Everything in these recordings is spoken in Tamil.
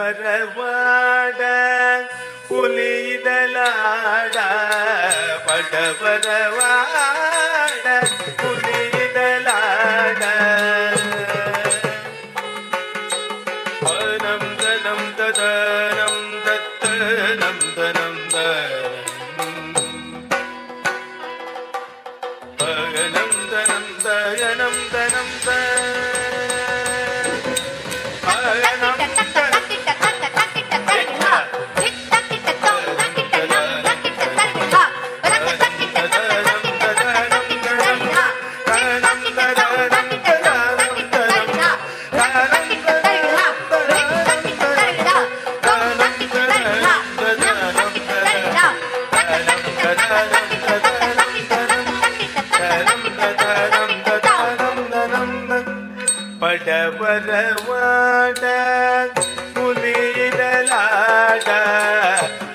படவரவாட புலிதலாட படவரவாட புலிதலாட அனம் தனம் ததனம் தத்தனம் தனம் தனம் தனம் தனம் தனம் படவரவாட புலிதலாட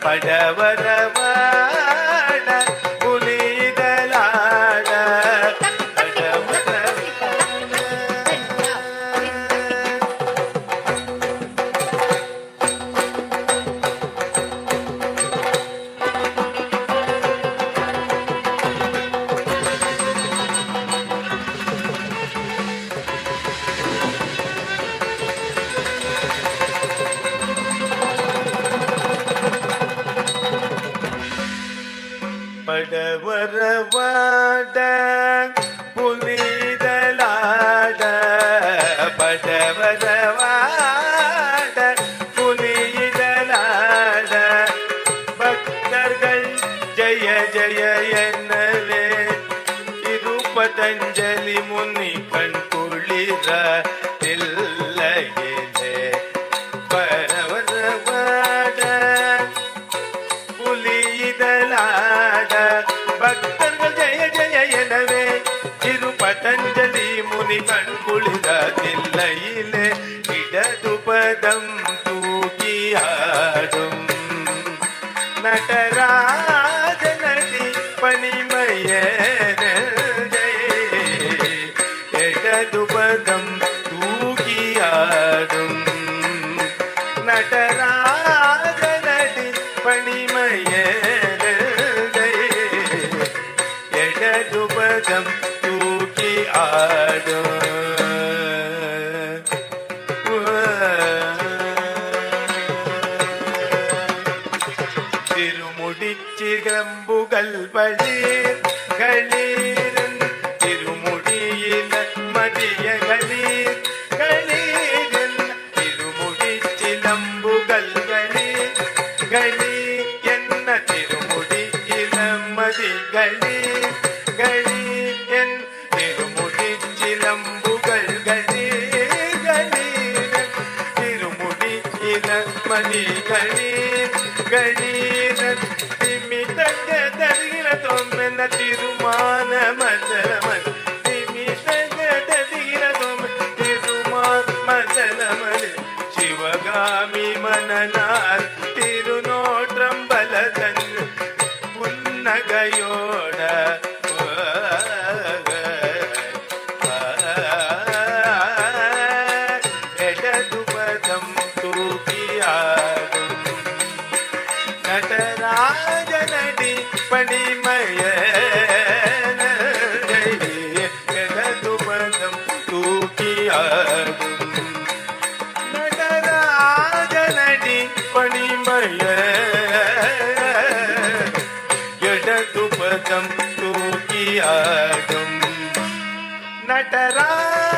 படவரவாட புலிதலாட படவரவாட புலிதலாட படவரவாட புலிதலாட பக்தர்கள் ஜய ஜய என்னலே இருபதஞ்சலி முனி கண் குளிர இல்லையிலே படவரவாட புலிதலாட பக்தர்கள் ஜெய ஜெய எனவே இரு பதஞ்சலி முனி கண் குளிர தில்லையிலே தூக்கியாடும் நடராஜனடி பணிமயதை இடதுபதம் தூக்கி ஆடும் திருமுடிச்சிகம்புகள் பளீர் களீரன் திருமுடியில மதிய களீர் களீரன் திருமுடி சிலம்புகள் களீர் களீர் என்ன திருமுடி இளமதி களீர் களீர் என் திருமுடி சிலம்புகள் களீர் களீரன் திருமுடி இளமதி களீர் களீரன் திமிதங்க தருகிற தொம்மென்ன திருமான மதலமன் திமிதங்க தருகிற தொம்மென் திருமான மதலமன் சிவகாமி மனநாள் திருநோற்றம்பலதன் புன்னகையோட இடதுபதம் தூக்கியாடும் நடராஜனடி பணிமய இடதுபதம் தூக்கியாடும் நடராஜனடி பணிமய இடதுபதம் தூக்கியாடும் நடராஜ